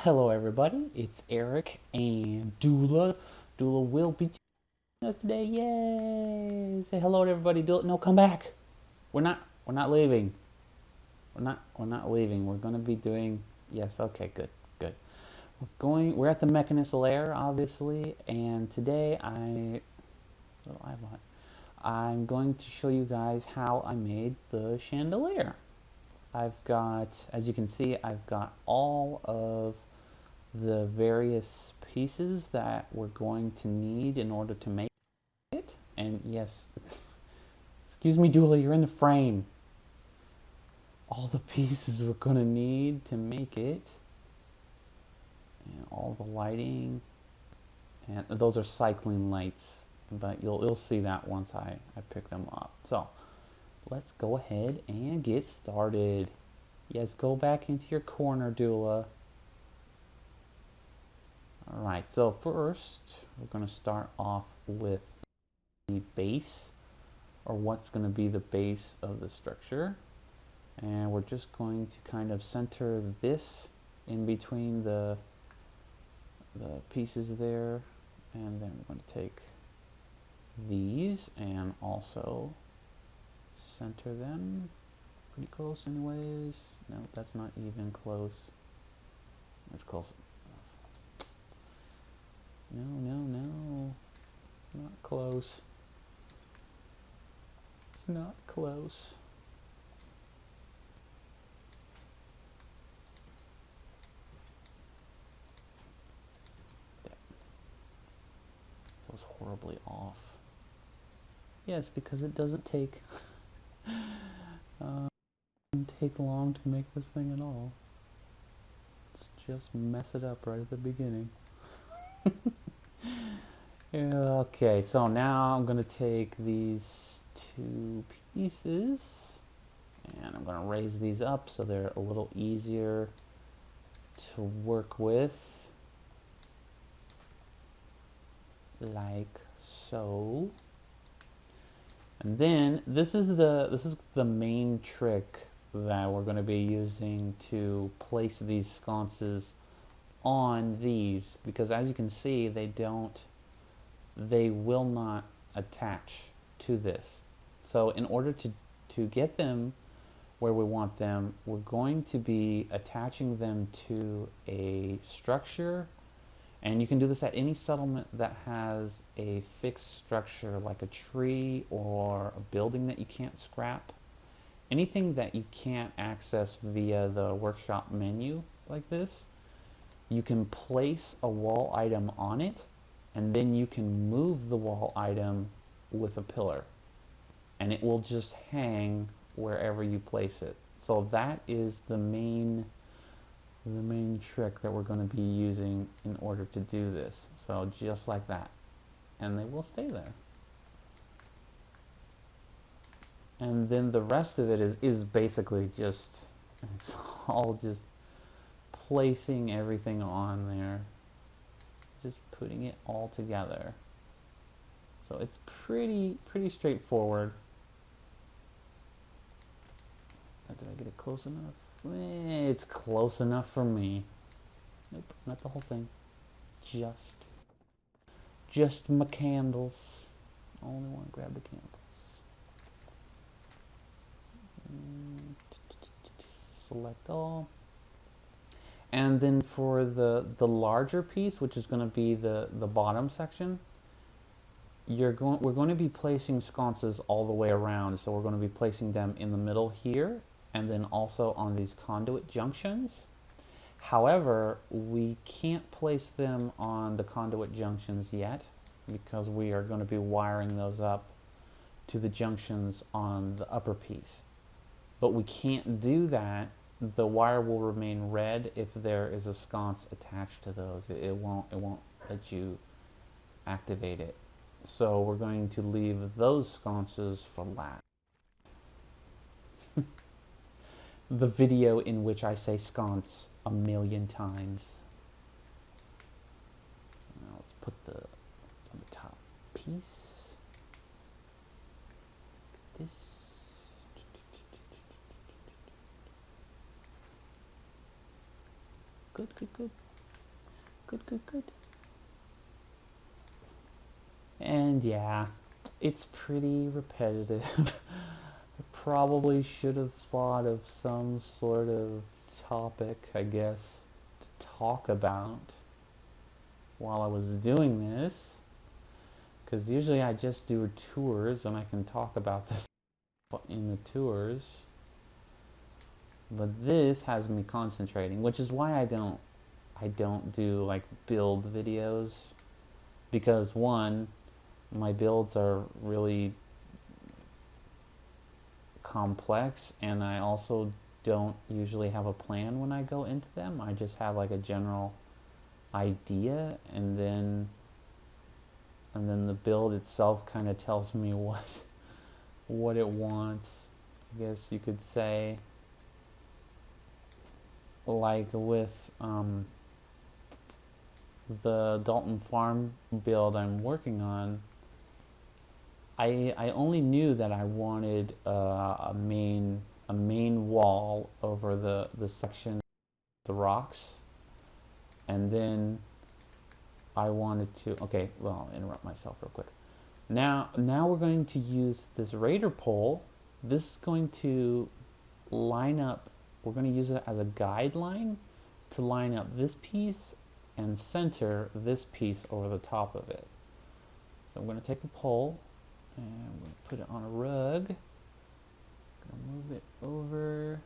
Hello, everybody. It's Eric and Dula. Dula will be joining us today. Yay! Say hello to everybody. Dula, no, come back. We're not leaving. We're not leaving. We're going to be doing. Yes. Okay. Good. Good. We're at the Mechanist lair, obviously, and today I'm going to show you guys how I made the chandelier. I've got, as you can see, I've got all of the various pieces that we're going to need in order to make it. And yes, excuse me, Julie, you're in the frame. All the pieces we're going to need to make it. And all the lighting. And those are cycling lights, but you'll see that once I pick them up. So let's go ahead and get started. Yes, go back into your corner, Dula. Alright, so first we're going to start off with the base, or what's going to be the base of the structure. And we're just going to kind of center this in between the pieces there. And then we're going to take these and also center them pretty close anyways. No, that's not even close. That's close. No. Not close. It's not close. There. That was horribly off. Yes, because it doesn't take long to make this thing at all. Let's just mess it up right at the beginning. Okay, so now I'm going to take these two pieces and I'm going to raise these up so they're a little easier to work with, like so. And then this is the main trick that we're going to be using to place these sconces on these, because as you can see, they will not attach to this. So in order to get them where we want them, we're going to be attaching them to a structure. And you can do this at any settlement that has a fixed structure, like a tree or a building that you can't scrap. Anything that you can't access via the workshop menu like this, you can place a wall item on it, and then you can move the wall item with a pillar, and it will just hang wherever you place it. So that is the main trick that we're going to be using in order to do this. So just like that, and they will stay there. And then the rest of it is basically just, it's all just placing everything on there, just putting it all together. So it's pretty straightforward. Did I get it close enough? It's close enough for me. Nope, not the whole thing. Just my candles. I only want to grab the candles. Select all. And then for the larger piece, which is going to be the bottom section, we're going to be placing sconces all the way around. So we're going to be placing them in the middle here, and then also on these conduit junctions. However, we can't place them on the conduit junctions yet because we are going to be wiring those up to the junctions on the upper piece. But we can't do that. The wire will remain red if there is a sconce attached to those. It won't let you activate it. So we're going to leave those sconces for last. The video in which I say sconce a million times. Now let's put on the top piece. This. Good. Good, good, good. And yeah, it's pretty repetitive. I probably should have thought of some sort of topic, I guess, to talk about while I was doing this. Because usually I just do tours and I can talk about this in the tours. But this has me concentrating, which is why I don't do like build videos, because one, my builds are really complex, and I also don't usually have a plan when I go into them. I just have like a general idea, and then the build itself kind of tells me what it wants, I guess you could say. Like with the Dalton Farm build I'm working on, I only knew that I wanted a main wall over the section, the rocks, and then I wanted to. Okay, well, I'll interrupt myself real quick. Now we're going to use this radar pole. This is going to line up. We're going to use it as a guideline to line up this piece and center this piece over the top of it. So I'm going to take a pole and I'm going to put it on a rug. I'm going to move it over,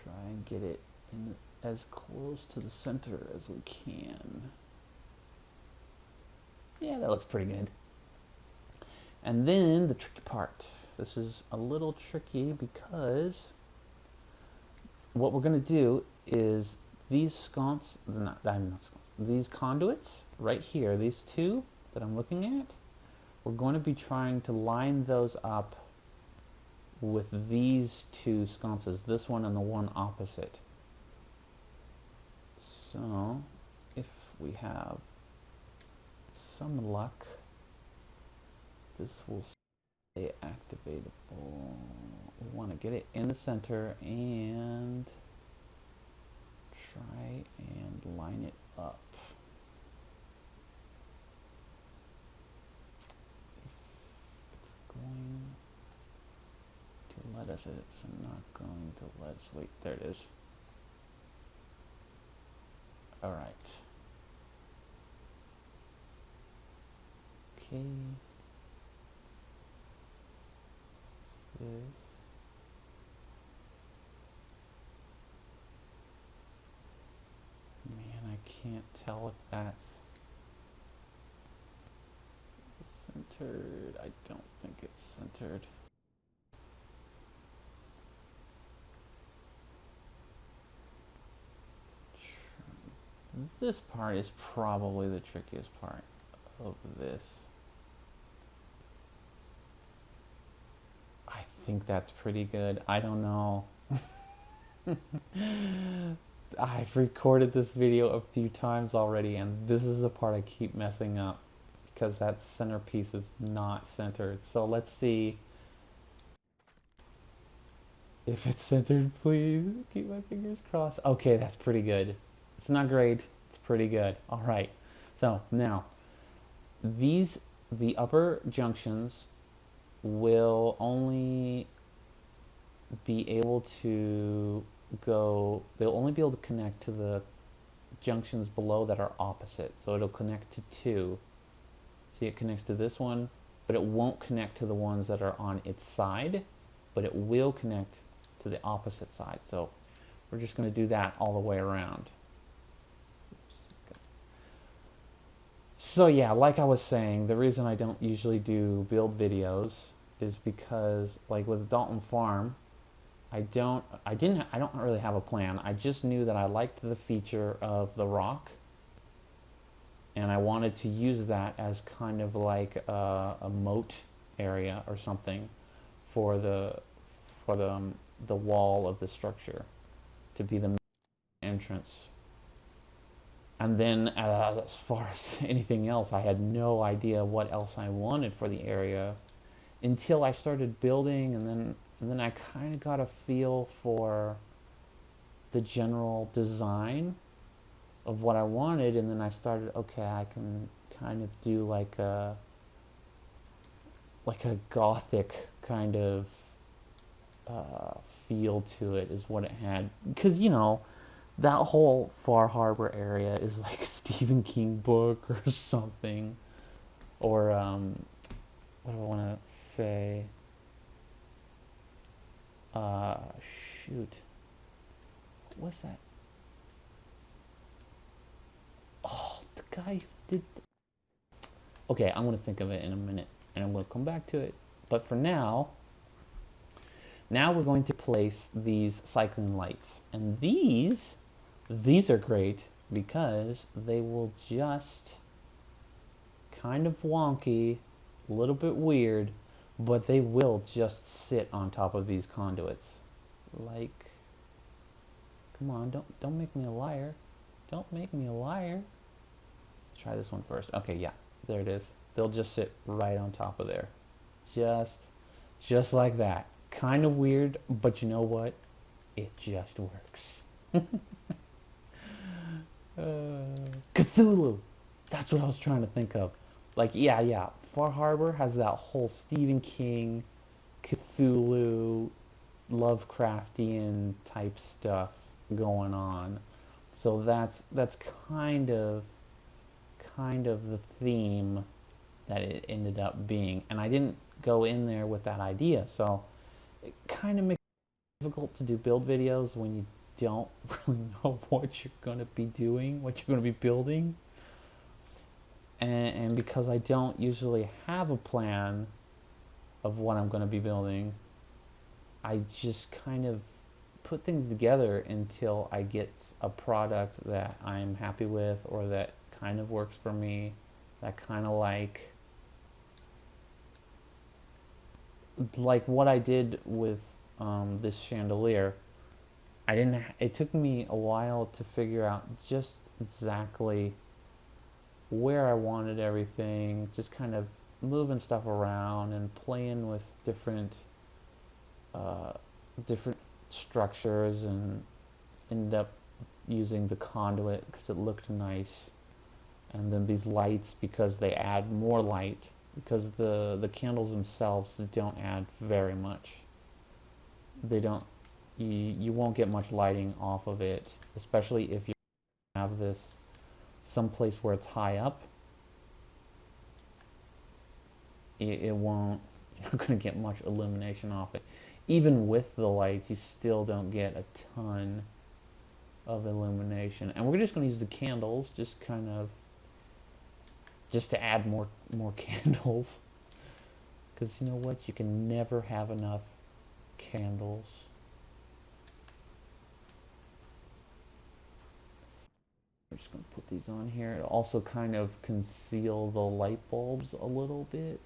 try and get it in as close to the center as we can. Yeah, that looks pretty good. And then the tricky part. This is a little tricky because what we're going to do is these sconces, these conduits right here, these two that I'm looking at, we're going to be trying to line those up with these two sconces, this one and the one opposite. So if we have some luck, this will stay activatable. We want to get it in the center and try and line it up. If it's going to let us, it's not going to let us. Wait, there it is. All right. Okay. This. Man, I can't tell if that's centered. I don't think it's centered. This part is probably the trickiest part of this. I think that's pretty good. I don't know. I've recorded this video a few times already, and this is the part I keep messing up because that centerpiece is not centered. So let's see if it's centered, please. Keep my fingers crossed. Okay, that's pretty good. It's not great. It's pretty good. All right. So now, the upper junctions will only be able to go, they'll only be able to connect to the junctions below that are opposite. So it'll connect to two. See, it connects to this one, but it won't connect to the ones that are on its side, but it will connect to the opposite side. So we're just going to do that all the way around. So yeah, like I was saying, the reason I don't usually do build videos is because, like with Dalton Farm, I don't really have a plan. I just knew that I liked the feature of the rock, and I wanted to use that as kind of like a moat area or something for the wall of the structure to be the entrance. And then as far as anything else, I had no idea what else I wanted for the area until I started building, and then I kind of got a feel for the general design. of what I wanted, and then I started, okay, I can kind of do like a gothic kind of uh, feel to it is what it had, because that whole Far Harbor area is like a Stephen King book or something, or what do I want to say? Uh, Shoot, what's that? Oh, the guy who did. Okay, I'm gonna think of it in a minute, and I'm gonna come back to it. But for now we're going to place these cycling lights, and these are great because they will just kind of wonky, a little bit weird, but they will just sit on top of these conduits. Like, come on, don't make me a liar. Don't make me a liar. Let's try this one first. Okay, yeah, there it is. They'll just sit right on top of there. Just just like that. Kind of weird, but you know what? It just works. Cthulhu. That's what I was trying to think of. Like, yeah. Far Harbor has that whole Stephen King, Cthulhu, Lovecraftian type stuff going on. So that's kind of the theme that it ended up being. And I didn't go in there with that idea. So it kind of makes it difficult to do build videos when you don't really know what you're going to be doing, what you're going to be building. And because I don't usually have a plan of what I'm going to be building, I just kind of put things together until I get a product that I'm happy with or that kind of works for me, that kind of like what I did with this chandelier. I didn't. It took me a while to figure out just exactly where I wanted everything. Just kind of moving stuff around and playing with uh, different structures, and ended up using the conduit because it looked nice, and then these lights because they add more light, because the candles themselves don't add very much. They don't. You won't get much lighting off of it, especially if you have this someplace where it's high up. It won't. You're not going to get much illumination off it. Even with the lights, you still don't get a ton of illumination. And we're just going to use the candles, just to add more candles. Because you know what? You can never have enough candles. We're just going to put these on here. It'll also kind of conceal the light bulbs a little bit,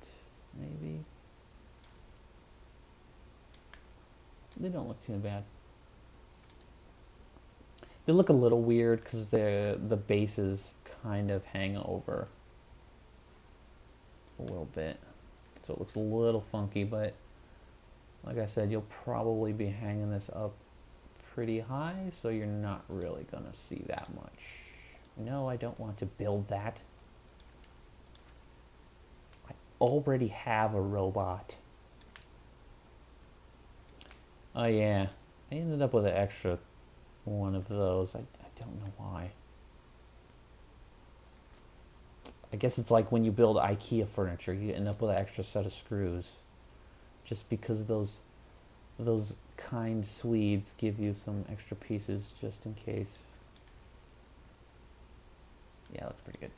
maybe. They don't look too bad. They look a little weird because the bases kind of hang over a little bit. So it looks a little funky, but like I said, you'll probably be hanging this up pretty high, so you're not really going to see that much. No, I don't want to build that. I already have a robot. Oh yeah, I ended up with an extra one of those. I don't know why. I guess it's like when you build IKEA furniture, you end up with an extra set of screws. Just because those kind Swedes give you some extra pieces just in case. Yeah, looks pretty good.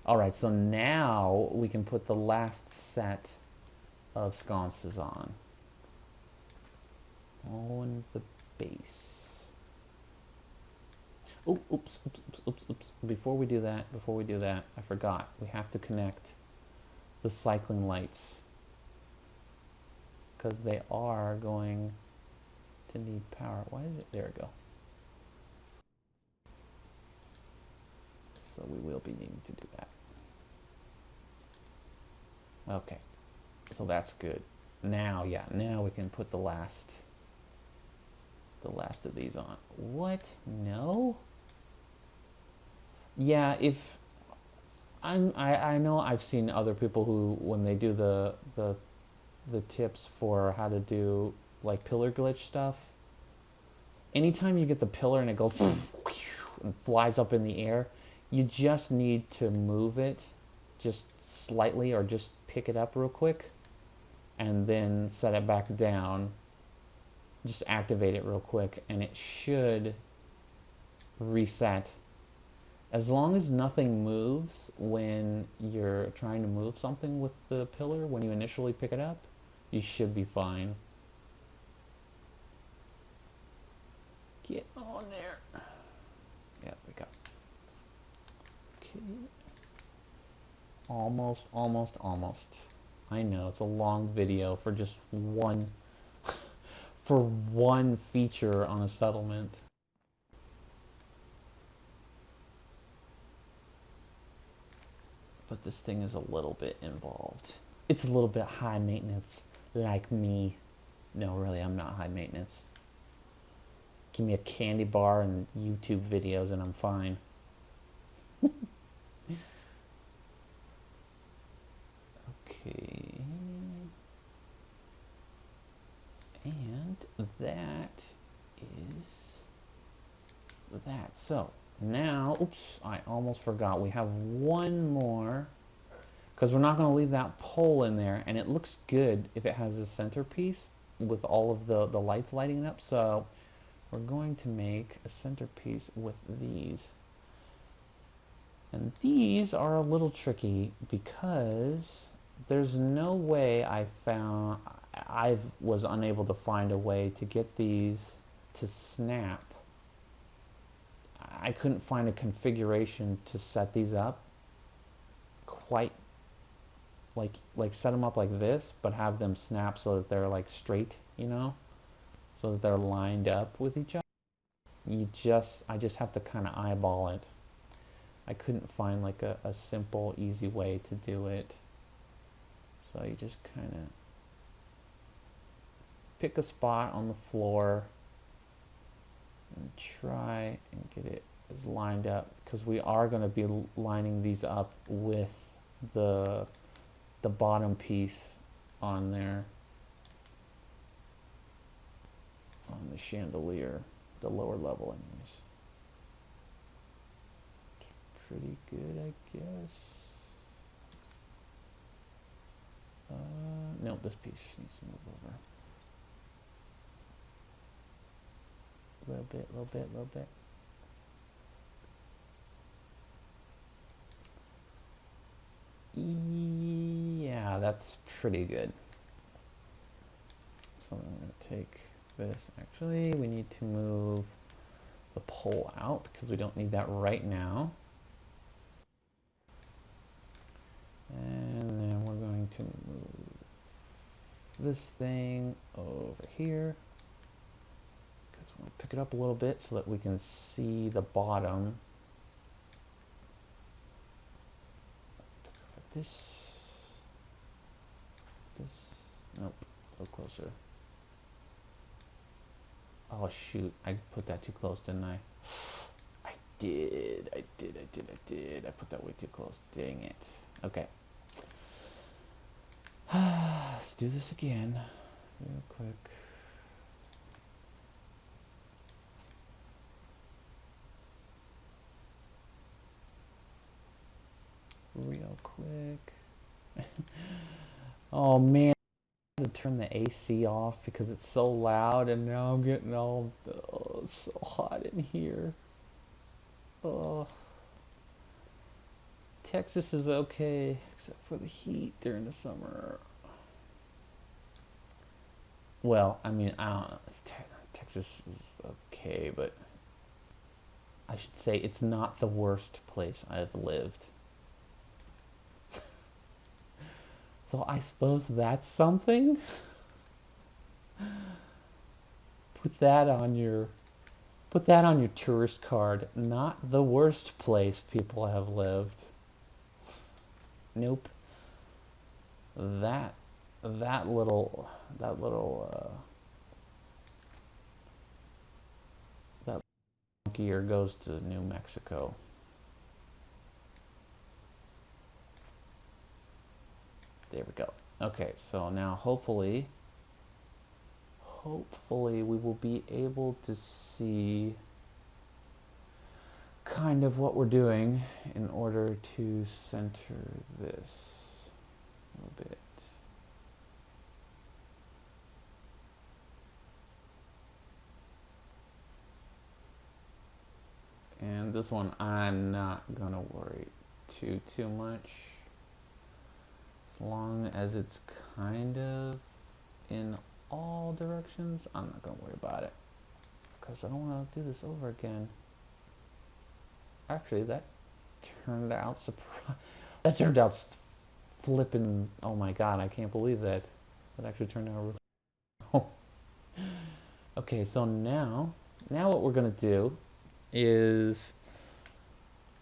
Alright, so now we can put the last set of sconces on. On the base. Oh, oops. Before we do that, I forgot. We have to connect the cycling lights, because they are going to need power. Why is it? There we go. So we will be needing to do that. Okay, so that's good. Now, yeah, now we can put the last of these on. What? No? Yeah, if I know I've seen other people who when they do the tips for how to do like pillar glitch stuff. Anytime you get the pillar and it goes and flies up in the air, you just need to move it just slightly or just pick it up real quick and then set it back down. Just activate it real quick and it should reset. As long as nothing moves when you're trying to move something with the pillar when you initially pick it up, you should be fine. Get on there. Yeah, we got. Okay. Almost, almost, almost. I know it's a long video for just one for one feature on a settlement. But this thing is a little bit involved. It's a little bit high maintenance, like me. No, really, I'm not high maintenance. Give me a candy bar and YouTube videos and I'm fine. Okay. And that is that. So now, oops, I almost forgot. We have one more because we're not going to leave that pole in there, and it looks good if it has a centerpiece with all of the lights lighting it up. So we're going to make a centerpiece with these. And these are a little tricky because there's no way I was unable to find a way to get these to snap. I couldn't find a configuration to set these up quite like set them up like this, but have them snap so that they're like straight, so that they're lined up with each other. I just have to kind of eyeball it. I couldn't find like a simple, easy way to do it. So you just kind of pick a spot on the floor and try and get it as lined up, because we are going to be lining these up with the bottom piece on there, on the chandelier, the lower level anyways. Pretty good, I guess. No, this piece needs to move over. Little bit, little bit, little bit. Yeah, that's pretty good. So I'm going to take this. Actually, we need to move the pole out because we don't need that right now. And then we're going to move this thing over here. Because we'll pick it up a little bit so that we can see the bottom. This, nope, a little closer. Oh shoot, I put that too close, didn't I? I did. I put that way too close, dang it. Okay. Let's do this again, real quick. Real quick. Oh man, I had to turn the AC off because it's so loud, and now I'm getting all it's so hot in here. Oh, Texas is okay except for the heat during the summer. Well, I mean, I don't know. Texas is okay, but I should say it's not the worst place I've lived. So I suppose that's something. Put that on your tourist card. Not the worst place people have lived. Nope. That little that gear goes to New Mexico. There we go. Okay, so now hopefully we will be able to see kind of what we're doing in order to center this a little bit. And this one I'm not gonna worry too much, as long as it's kind of in all directions. I'm not gonna worry about it because I don't want to do this over again. Actually, that turned out that turned out flipping. Oh my god, I can't believe that. That actually turned out really. Okay, so now what we're gonna do is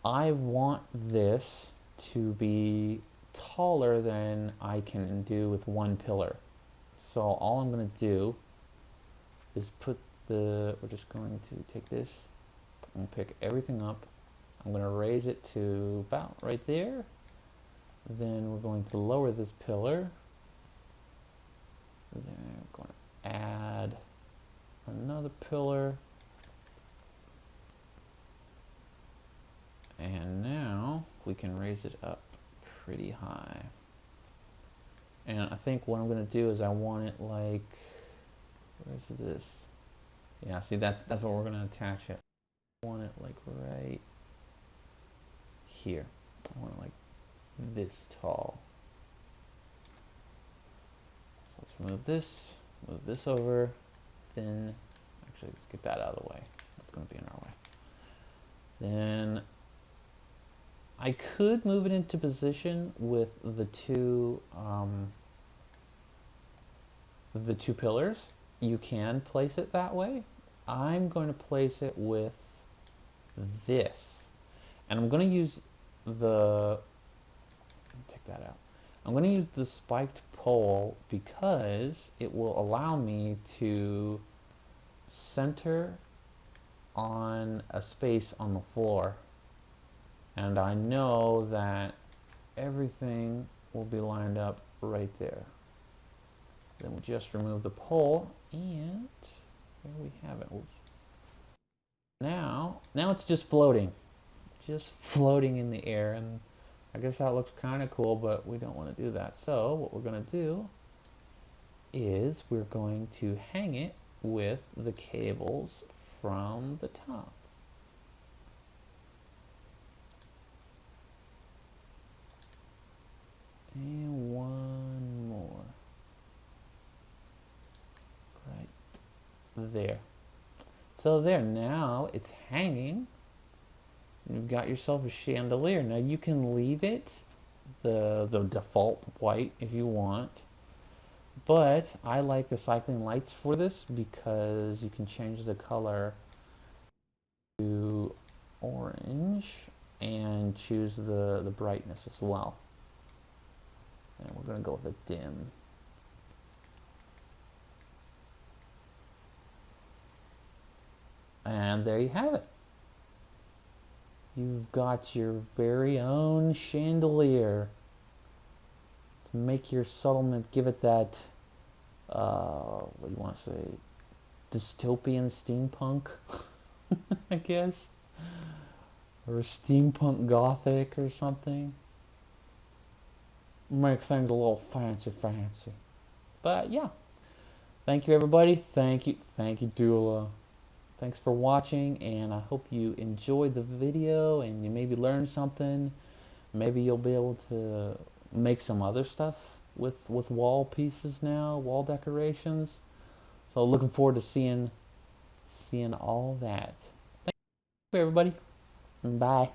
I want this to be taller than I can do with one pillar. So all I'm gonna do is we're just going to take this and pick everything up. I'm going to raise it to about right there. Then we're going to lower this pillar. Then we're going to add another pillar. And now we can raise it up pretty high. And I think what I'm going to do is I want it like, where's this? Yeah, see, that's what we're going to attach it. I want it like right here. I want it like this tall. So let's move this over, then actually let's get that out of the way. That's going to be in our way. Then I could move it into position with the two pillars. You can place it that way. I'm going to place it with this, and I'm going to use take that out. I'm going to use the spiked pole because it will allow me to center on a space on the floor, and I know that everything will be lined up right there. Then we'll just remove the pole, and there we have it. Now it's just floating in the air, and I guess that looks kind of cool, but we don't want to do that. So what we're going to do is we're going to hang it with the cables from the top. And one more. Right there. So there, now it's hanging. You've got yourself a chandelier. Now you can leave it the default white if you want, but I like the cycling lights for this because you can change the color to orange and choose the brightness as well. And we're going to go with a dim. And there you have it. You've got your very own chandelier to make your settlement, give it that, what do you want to say, dystopian steampunk, I guess, or steampunk gothic or something. Make things a little fancy. But yeah, thank you everybody. Thank you Dula. Thanks for watching, and I hope you enjoyed the video and you maybe learned something. Maybe you'll be able to make some other stuff with wall pieces now, wall decorations. So looking forward to seeing all that. Thank you everybody. Bye.